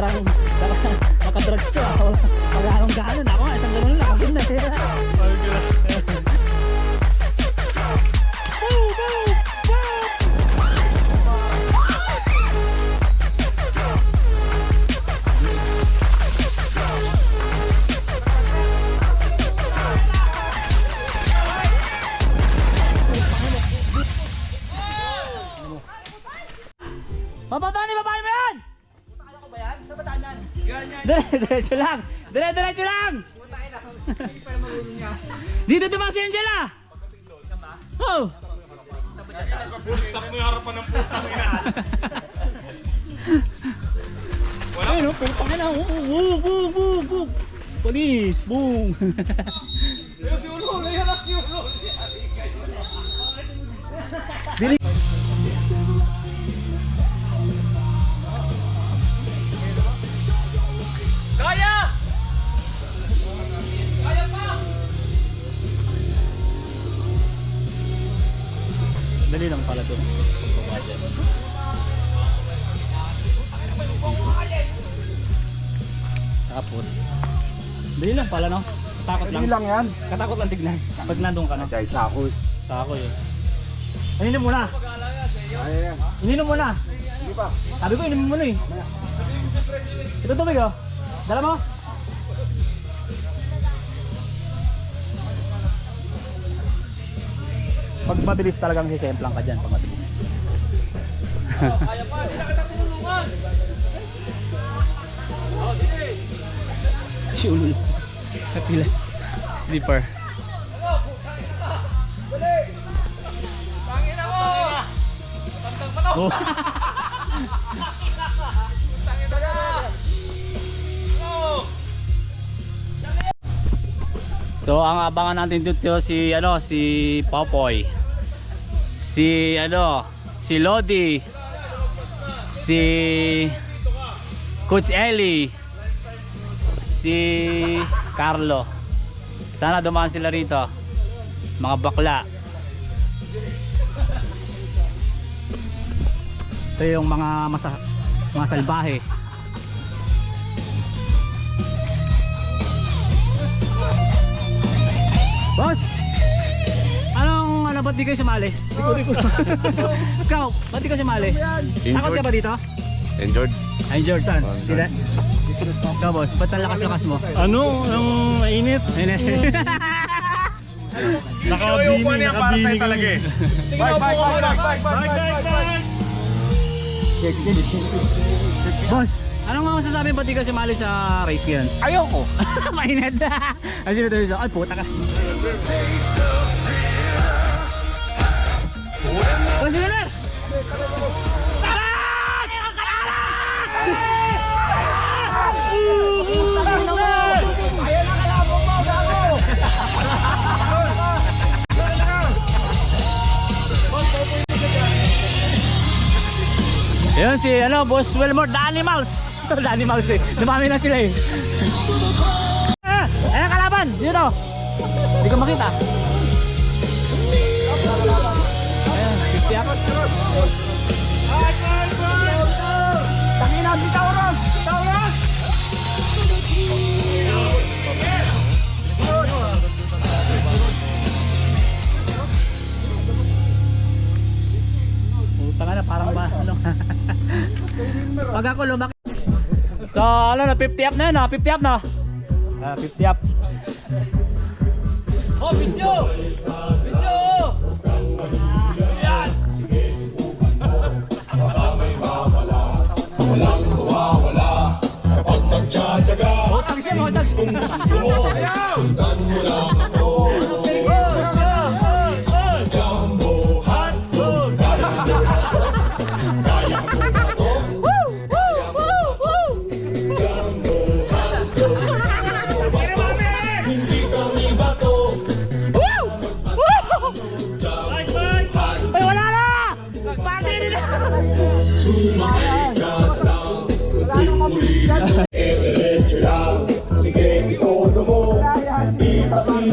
parang nakadrugs to ako. Pag anong gano'n ako nga, isang gano'n lang. Ang ganda sila. Papataan ni babae mo yan! Puta kaya ko ba yan? Sa bataan yan? Diretso lang! Diretso lang! Puta kaya lang! Hindi pa naman marunong niya. Dito dumang si Angela! Oh! Stop mo yung harapan ng putang ina. Wala ayun o, putang ina! Boom! Police! Boom! Ayun si Ulo! Nayanak si Ulo! Dili! Kaya! Kaya pa! Dali lang pala to. Tapos dali lang pala no? Katakot lang. Hindi lang yan. Katakot lang tignan. Pag nandun ka na. Dahil sa ako. Sa ako yun. Ininom mo na. Ayan. Ininom mo na. Hindi pa. Sabi ko ininom mo na eh. Ito tubig oh. Dala mo. Pag mabilis talagang sisemplang ka dyan. Pag mabilis. Kaya pa! Hindi na kita tinulungan! Oh, sige! Shulul. Kapila. Slipper. Tangina mo! Tantang pa to! Oh. Tangina ka! Oh! So ang abangan natin dito si Popoy. Si Lodi. Si Coach Ellie. Si Carlo. Sana dumaan sila rito. Mga bakla. Ito yung mga salbahe. Boss! Ba't di kayo sumali? Ikaw, ba't di ka sumali? Takot ka ba dito? Enjoyed. Enjoyed, saan? Tidak? Ikaw boss, ba't ang lakas-lakas mo? Ano? Ang mainit? Nakabini talaga eh. Boss, anong mga masasabi ba't di ka sumali sa race ngayon? Ayoko. Mainit! Ay, sino tayo sa? Ay, puta ka! Boss, sino na? Yun si Boss Wilmore, The Animals. The Animals eh. Dumami na sila eh. Ayan kalaban, dito. Hindi ko makita. Ayan, 50 up. Tangina, bitaw ron! Bitaw ron! Puta nga na, parang ba, pag ako lumaki. So, na, 50 up na yun, 50 up na. 50 up. Oh, video! Video! Yan! Walang mawawala kapag nagtsatsaga. Botang siya, botang. Sundan mo lang ako. Jumbo hotdog. Kaya mo na to. Jumbo hotdog. Hindi kami bato. Ay, wala na! Pati nila! Sumakay ka lang. Diretso lang. Sige, itono mo. Ipakita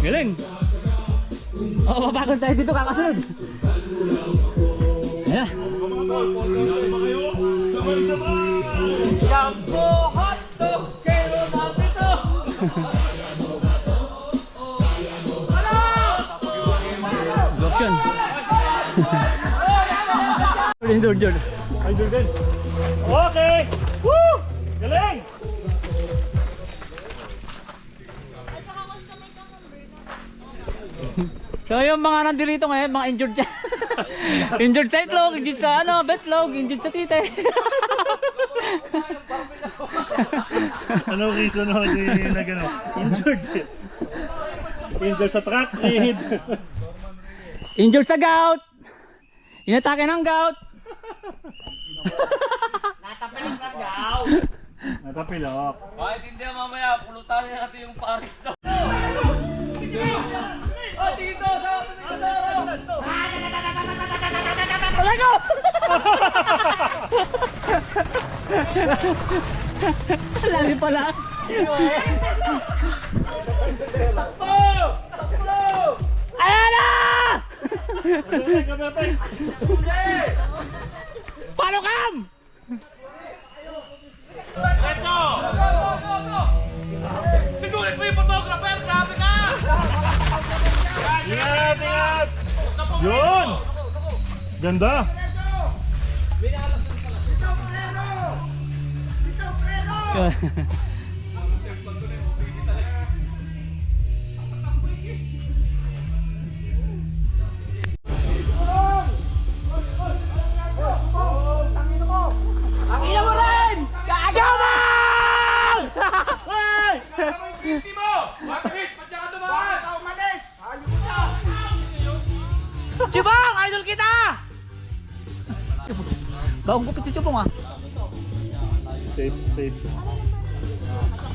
Galing. Oh, mapagod tayo dito kakasunod. Ayan. Jumbo hotdog, kilo na pito. Option. Jordan. Ay, Jordan. Okay! Woo! Galing! So yung mga nandito ngayon, mga injured siya. Injured sa itlog, injured sa ano, betlog, injured sa tite. Ano reason mo na gano'n? Injured eh. Injured sa track lead. Injured sa gout. Inatake ng gout. Natapilok. Bakit hindi mamaya, pulutan natin yung Paris daw. Talaga! Lagi pala. Ayan na! Paano kam? Sigurit mo yung photographer, grabe ka! Ingat, ingat! Yun! Ganda! Ang ina mo rin! Kajabang! Hindi mo! Bakit? Patya ka dumaan! Chubong! Idol kita! Bagong gupit si Chubong ah. Safe, safe.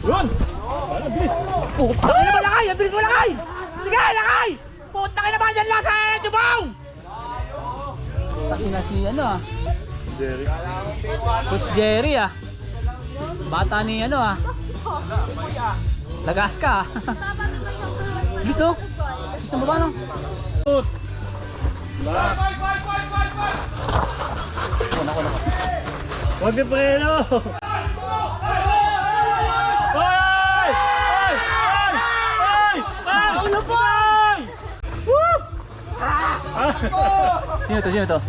Yun! Ano, bilis! Puta ka na ba lakay? Ang bilis mo lakay! Sige, lakay! Puta ka na ba dyan lang sa Chubong! Taki na si ano ah. Jerry. Coach Jerry ah. Bata ni ano ah. Lagas ka ah. Bilis no? Bilis ang baba no? Huwag yung preno! Ay! Ay! Ay! Ay! Ulo po! Woo! Sino to? Sino to?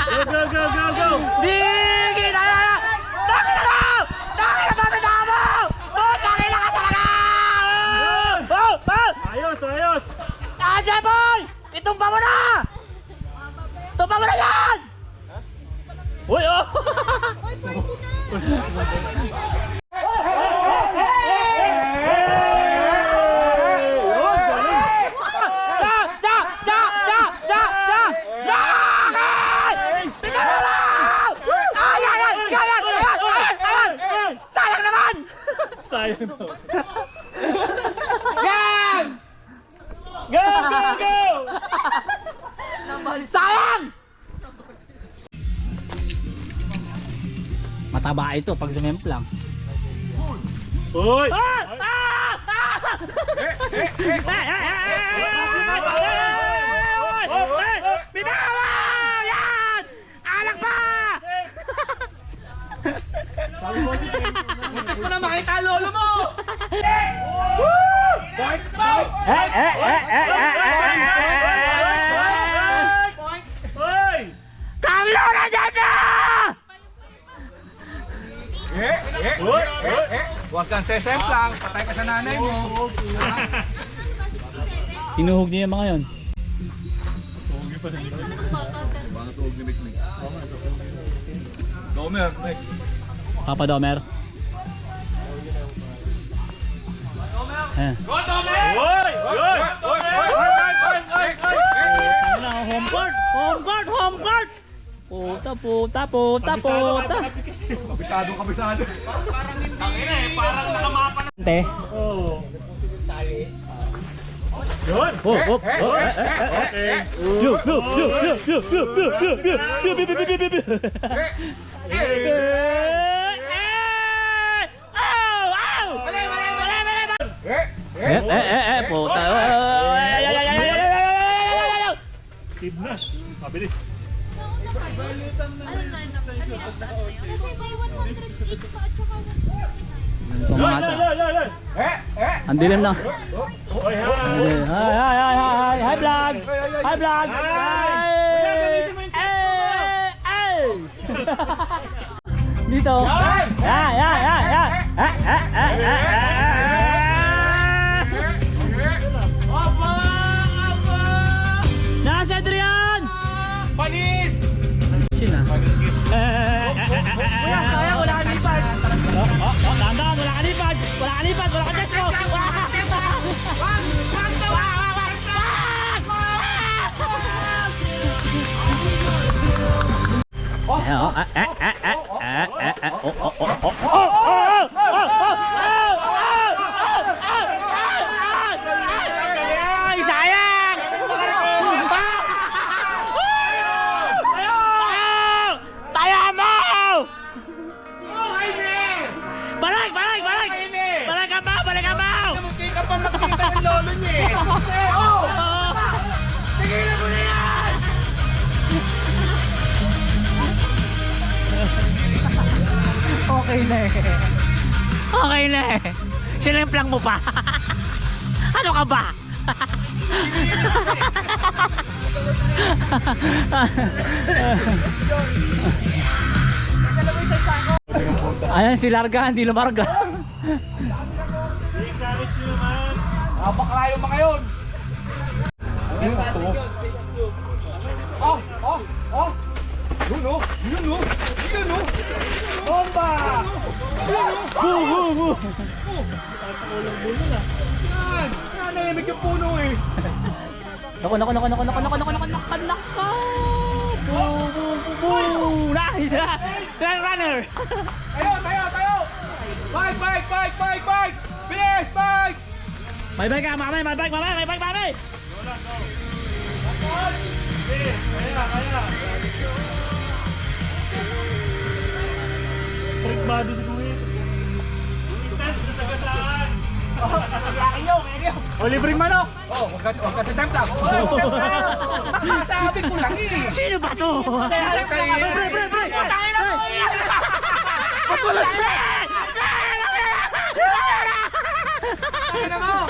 Go, go, go, go, go! Digi! Taki na! Taki na mo! Taki na mo! Taki mo! Oh! Taki na ka talaga! Oh! Oh! Ayos, ayos! Aja boy! Itumpa mo na! Tumpa mo na yan! Uy, oh! Sayang naman! Sayang to. Gang! Go, go, go! Sayang! Mataba ito pag sumemplang. Uy! Ah! Ah! Ah! Binawa! Yan! Anak pa! Ito na makita lolo mo! Uy! Kamlo na dyan na! Uy! Huwag kang sesemplang, patay ka sa nanay mo. Tinuhog niya yung mga yun. Domer, next. Papa Domer. Ayan. Uy! Uy! Home court! Home court! Home court! Puta, puta, puta, puta! Kabisado. Ang ina eh, parang nakamapa na. Ante. Oh. Yun! Oh, oh, oh. Okay. Yo, yo, yo, yo, yo, yo, yo, yo, yo. Puta. Steve Nash. Mabilis. Tumata. Ang dilim na. Oy, ha! Hi vlog! Hi vlog! Dito. Nasa Adrian! Panis! Sina? Kaya wala ka lipad. Dahan-dahan, wala ka lipad. Wala ka lipad, wala ka testo. Sayang! Tayo mo! Balik! Balik ka ba? Hindi ka pa nakita ng lolo niya eh. Tigilan mo na yan! Okay na eh. Sinimplang mo pa. Ano ka ba? Ayan si Larga, hindi lumarga. Encourage nyo naman. Bakla yung mga yun. Bomba! Nanahimik yung puno eh. Nako. Nice! Trail runner! Tayo! Bike! Bilis, bike! May bike ka, mamay! Kaya. Trikbado si Kuya. Test na sagasaan. O, libreng manok! Oh, huwag ka sasemplang! Sabi ko lang eh! Sino ba to? Pre! Patulas siya! Ano mo?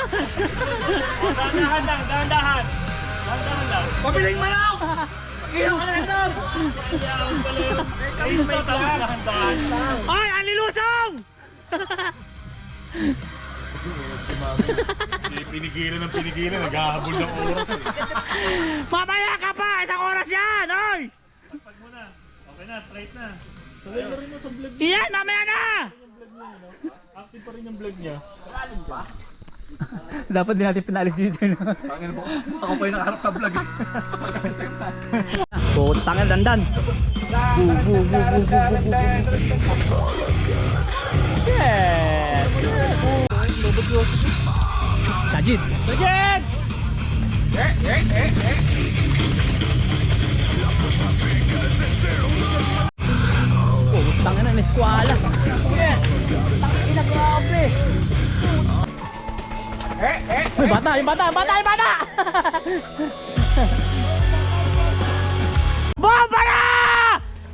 Dahan-dahan lang. Pabiling manok! Iyaw ka na lang doon! Ayos na tapos dahan-dahan. Ay, ang lilusong! Pinigilan, naghahabol ng oras eh. Mamaya ka pa! Isang oras yan! Oy! Pag mo na. Okay na, straight na. Tuloy na rin mo sa vlog Iyan! Mamaya na! Active pa rin yung vlog niya. Dapat din natin pinalis dito. No? Ako pa yung nakaharap sa vlog eh. Putang ina, dandan. Bu. Yeah. Sajid. Putang ina, may eskwala. Putang ina, grabe. Yung bata! Bomba na!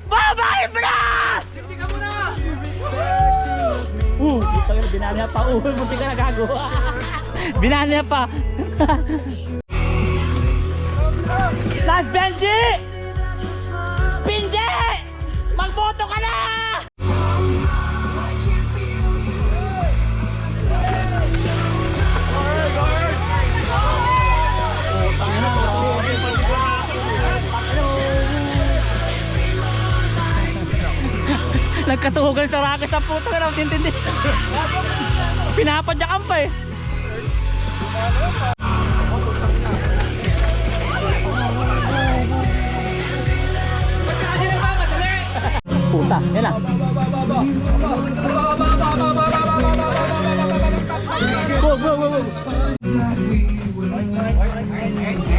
Bombahin mo na! Hindi ka muna! Putang ina, binali na pa. Munti ka na gago. Binali na pa. Last Benji! Pinje! Magboto ka na! Nagkatuhugan sa rakas sa puto ka na, tintindi. Pinapadyakan pa eh. Puta, yan lang. Go.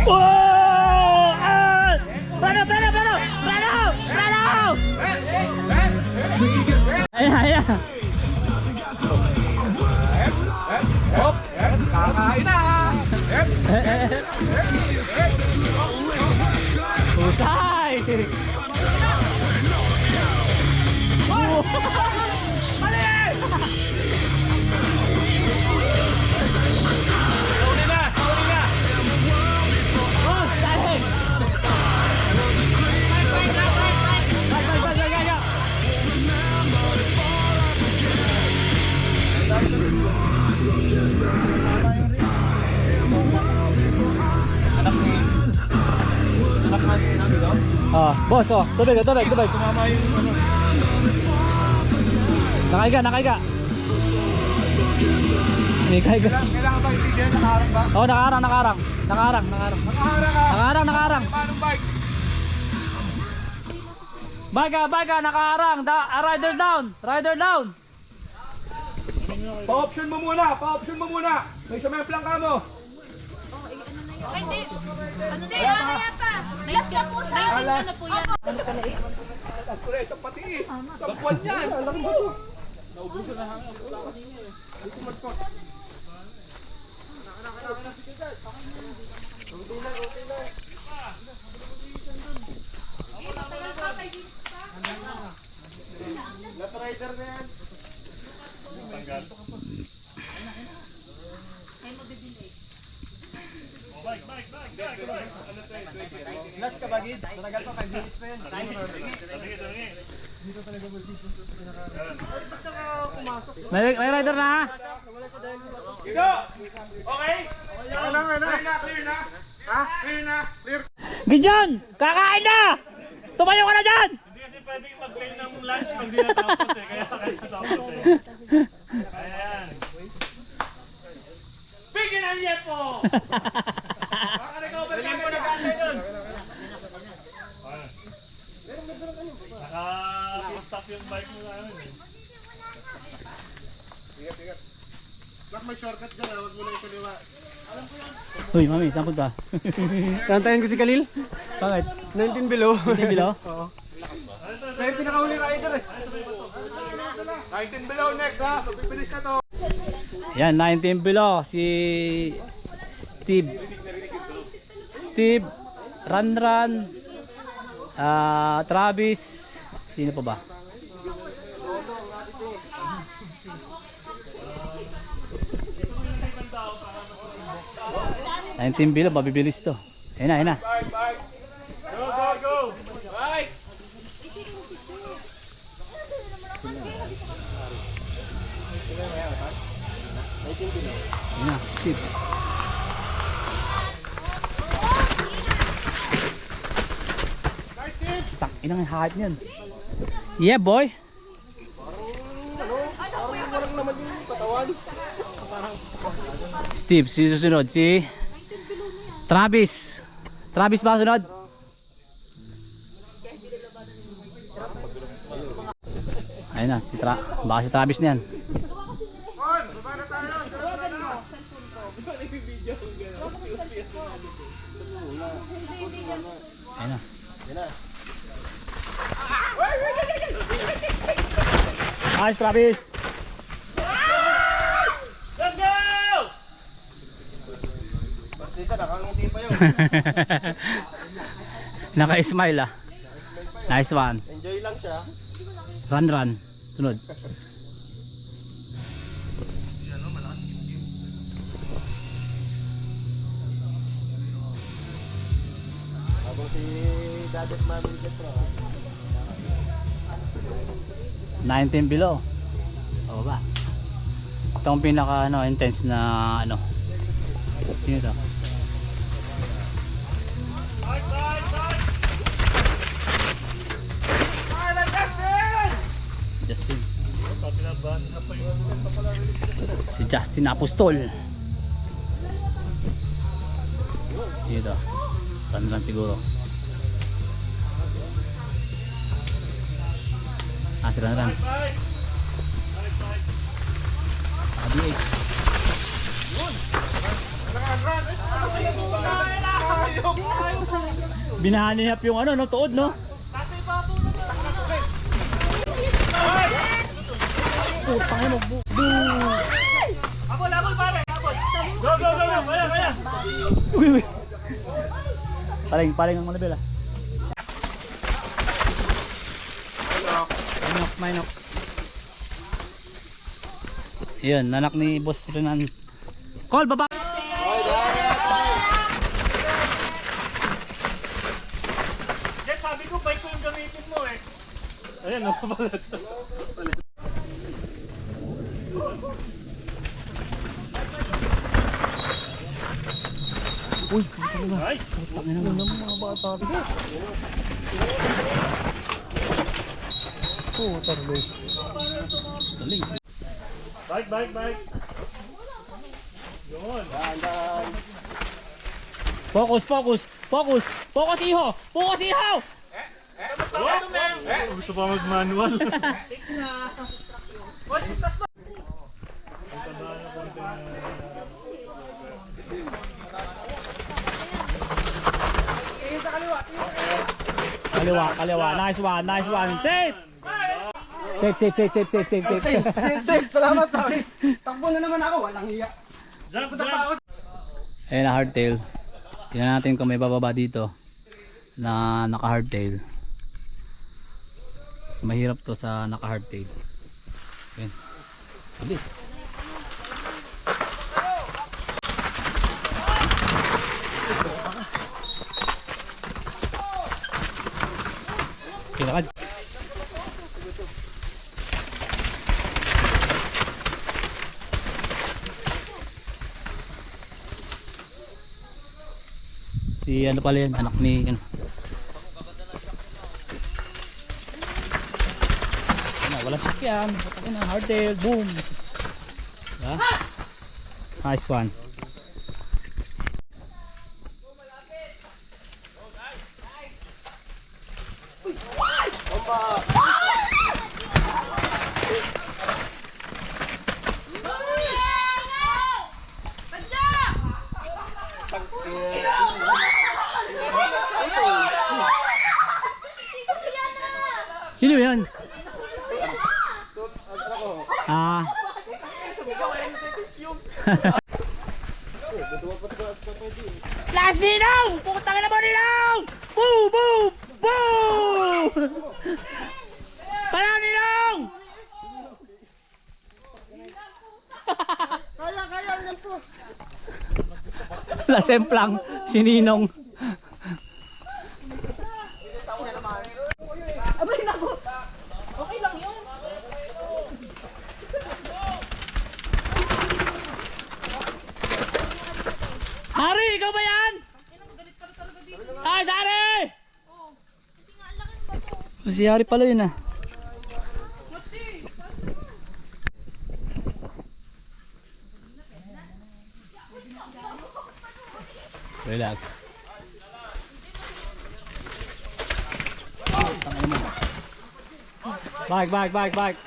Oh! Brano! Ayan. Boss, oh, tubig. Sumama yung ano. Nakaiga. May kaiga. Kailangan ba itigil? Nakaharang ba? Oh, nakaharang. Nakaharang ka. Nakaharang. Paanong bike? Baga, nakaharang. Rider down. Pa-option mo muna. May isa may plangka mo. Hindi. Ano yan pa? Last na po siya. Ano po yan? Kure, isang patiis. Sagpuan yan. Alam mo. Naubusan na hangin. Last rider na yan. Last ka ba, Gids? Matagal pa, 5 minutes pa yan. May rider na ha? Ito! Okay? Clear na? Ha? Clear na? Gideon! Kakain na! Tumayo ka na dyan! Hindi kasi pwedeng mag-play ng lunch pag di natapos eh. Kaya natapos eh. Ayan. Bigyan niya po! Baka recover ka mo nag-antay doon. Naka-stop yung bike mo namin eh. Bak, may shortcut dyan, huwag mo na yung kaliwa. Uy, mami, saan punta? Kantayin ko si Khalil. Bakit? 19 below. Hindi bilo? Oo. Kaya yung pinakahuli rider eh. 19 below next ha. Pagpipilis na to. Yan, 19 below. Si Steve, Ranran, Travis, sino pa ba? Team below, mabibilis to. Ayun na. Bike. Go. Bike. Ayun na, Steve. Tak, inang hype niyan. Yeah, boy. Parang naman yung patawan. Steve, si susunod, si Travis. Travis ba sunod? Ayun na, baka si Travis na yan. Ayun na. Nice, Travis. Let's go! Dito, nakangiti pa yun. Naka-smile ah. Nice one. Enjoy lang siya. Run. Sunod. Habang si Dadet Mamigat pro. 19 below. O ba? Ito ang pinaka intense na Sino to? Justin. Si Justin Apostol. Dito. Run siguro. Si Run. DH. Binahanihap yung tuod no? Putangin mo. Abol pare, abol. Go. Kaya. Uy. Paling ang manabela. Minox. Yun, anak ni Boss Renan. Call, baba! Jet, sabi ko bike ko yung gamitin mo eh. Ayan, pala. Nice! Galing. Bike! Yun! Focus, iho! Gusto pa mag-manual. Kaliwa. Nice one. Safe! Safe, salamat pare. Takbo na naman ako, walang hiya. Jump! Ayan na hardtail. Tingnan natin kung may bababa dito na naka hardtail. Mahirap to sa naka hardtail. Ayan. Bilis. Kilakad. Si ano pala yan, anak ni ano. Walang sakyan, hardtail, boom. Diba? Nice one. Sino yan? Ah. Last Ninong! Putang ina mo Ninong! Boo! Boo! Boo! Pala Ninong! Kaya, yan po. Lasemplang si Ninong. Hari, ikaw ba yan? Ay, Hari! Si Hari pala yun ah. Relax. Bike.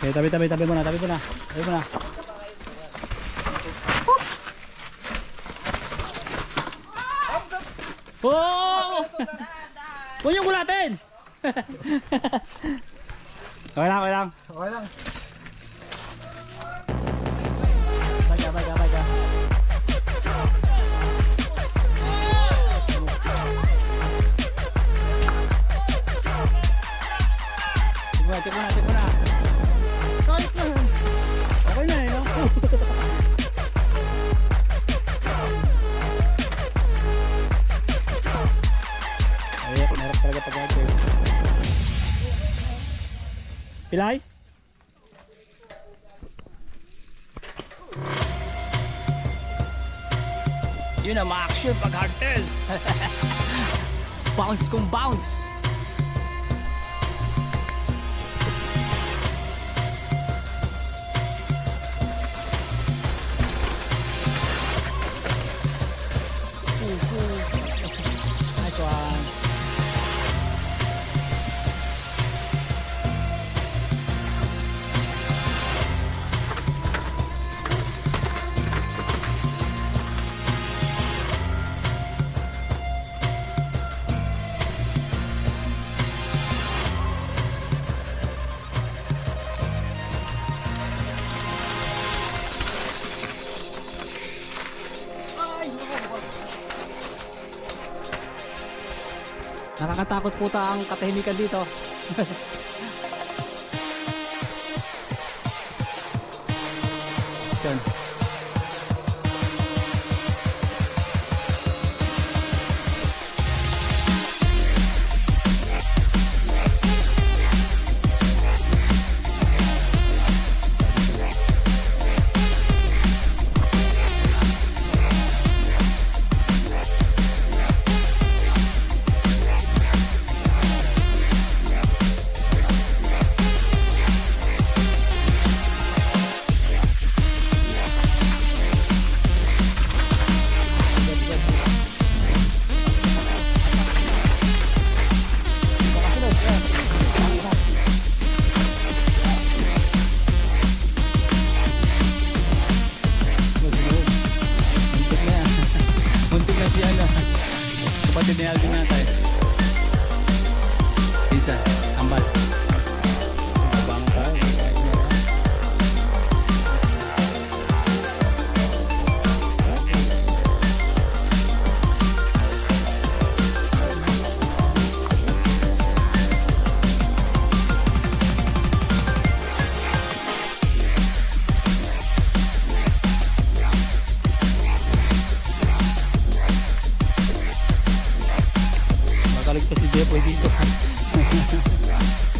Okay, tabi muna. Oh! Huwag niyong gulatin! Okay lang. Baga. Check muna. Kahit na. Okay na eh, no? Ay, meron talaga pag-agay. Pilay? Yun ang ma-action pag hardtail. Bounce kung bounce. Nice one. Nakakatakot po ang katahimikan dito. Yan.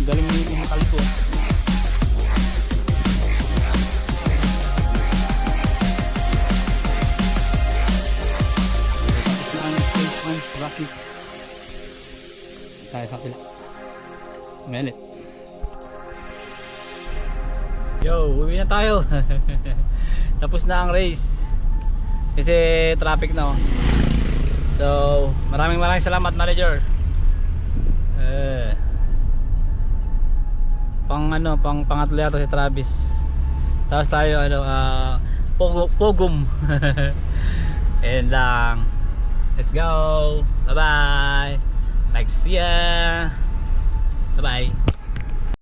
Galing mo yung makaliko. Tapos na ang stage 1, Rocky. Tayo sa kapila. Melit. Yo, uwi na tayo. Tapos na ang race. Kasi traffic na oh. So, maraming salamat, manager. Pang pangatlo yata si Travis. Tapos tayo pogum. And lang. Let's go. Bye bye. Like see ya. Bye bye.